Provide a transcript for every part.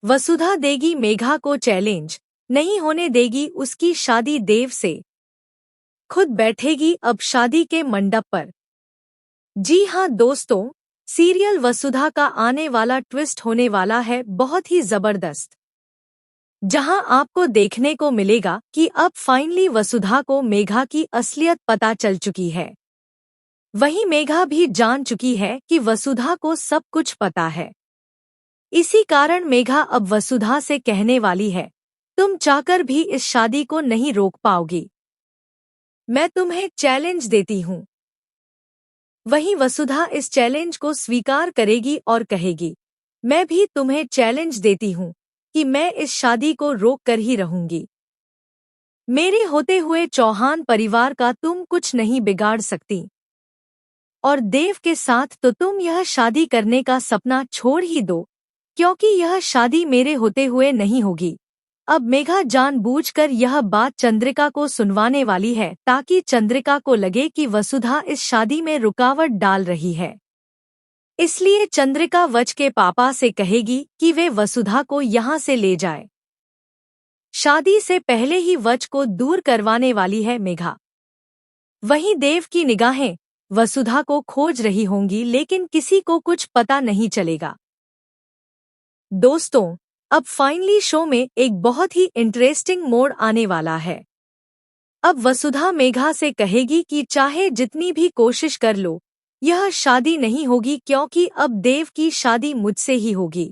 वसुधा देगी मेघा को चैलेंज, नहीं होने देगी उसकी शादी देव से, खुद बैठेगी अब शादी के मंडप पर। जी हाँ दोस्तों, सीरियल वसुधा का आने वाला ट्विस्ट होने वाला है बहुत ही जबरदस्त, जहां आपको देखने को मिलेगा कि अब फाइनली वसुधा को मेघा की असलियत पता चल चुकी है। वहीं मेघा भी जान चुकी है कि वसुधा को सब कुछ पता है। इसी कारण मेघा अब वसुधा से कहने वाली है, तुम चाहकर भी इस शादी को नहीं रोक पाओगी, मैं तुम्हें चैलेंज देती हूँ। वहीं वसुधा इस चैलेंज को स्वीकार करेगी और कहेगी, मैं भी तुम्हें चैलेंज देती हूँ कि मैं इस शादी को रोक कर ही रहूंगी। मेरे होते हुए चौहान परिवार का तुम कुछ नहीं बिगाड़ सकती, और देव के साथ तो तुम यह शादी करने का सपना छोड़ ही दो, क्योंकि यह शादी मेरे होते हुए नहीं होगी। अब मेघा जानबूझकर यह बात चंद्रिका को सुनवाने वाली है ताकि चंद्रिका को लगे कि वसुधा इस शादी में रुकावट डाल रही है। इसलिए चंद्रिका वच के पापा से कहेगी कि वे वसुधा को यहाँ से ले जाए। शादी से पहले ही वच को दूर करवाने वाली है मेघा। वहीं देव की निगाहें वसुधा को खोज रही होंगी, लेकिन किसी को कुछ पता नहीं चलेगा। दोस्तों, अब फाइनली शो में एक बहुत ही इंटरेस्टिंग मोड़ आने वाला है। अब वसुधा मेघा से कहेगी कि चाहे जितनी भी कोशिश कर लो, यह शादी नहीं होगी, क्योंकि अब देव की शादी मुझसे ही होगी।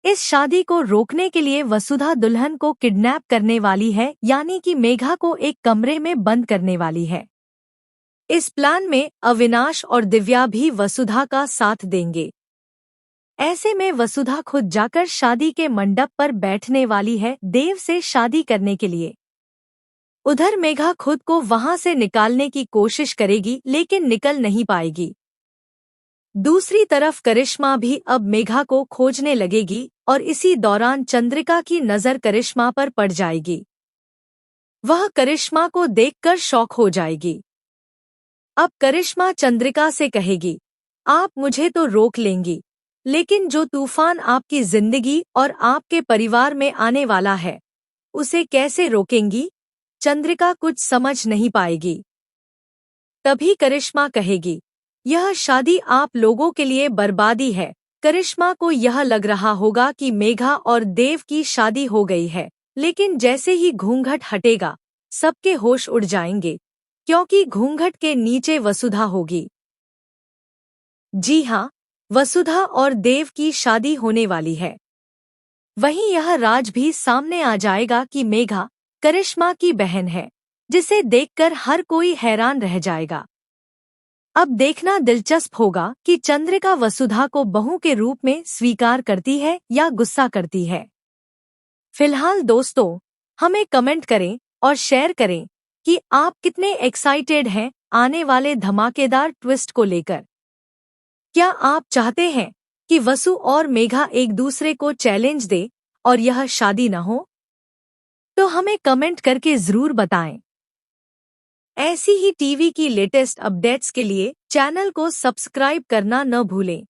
इस शादी को रोकने के लिए वसुधा दुल्हन को किडनैप करने वाली है, यानी कि मेघा को एक कमरे में बंद करने वाली है। इस प्लान में अविनाश और दिव्या भी वसुधा का साथ देंगे। ऐसे में वसुधा खुद जाकर शादी के मंडप पर बैठने वाली है देव से शादी करने के लिए। उधर मेघा खुद को वहां से निकालने की कोशिश करेगी, लेकिन निकल नहीं पाएगी। दूसरी तरफ करिश्मा भी अब मेघा को खोजने लगेगी और इसी दौरान चंद्रिका की नज़र करिश्मा पर पड़ जाएगी। वह करिश्मा को देखकर शॉक हो जाएगी। अब करिश्मा चंद्रिका से कहेगी, आप मुझे तो रोक लेंगी, लेकिन जो तूफान आपकी जिंदगी और आपके परिवार में आने वाला है, उसे कैसे रोकेंगी? चंद्रिका कुछ समझ नहीं पाएगी। तभी करिश्मा कहेगी, यह शादी आप लोगों के लिए बर्बादी है। करिश्मा को यह लग रहा होगा कि मेघा और देव की शादी हो गई है, लेकिन जैसे ही घूंघट हटेगा, सबके होश उड़ जाएंगे, क्योंकि घूंघट के नीचे वसुधा होगी। जी हाँ, वसुधा और देव की शादी होने वाली है। वहीं यह राज भी सामने आ जाएगा कि मेघा करिश्मा की बहन है, जिसे देखकर हर कोई हैरान रह जाएगा। अब देखना दिलचस्प होगा कि चंद्रिका वसुधा को बहू के रूप में स्वीकार करती है या गुस्सा करती है। फिलहाल दोस्तों, हमें कमेंट करें और शेयर करें कि आप कितने एक्साइटेड हैं आने वाले धमाकेदार ट्विस्ट को लेकर। क्या आप चाहते हैं कि वसु और मेघा एक दूसरे को चैलेंज दे और यह शादी न हो? तो हमें कमेंट करके जरूर बताएं। ऐसी ही टीवी की लेटेस्ट अपडेट्स के लिए चैनल को सब्सक्राइब करना न भूलें।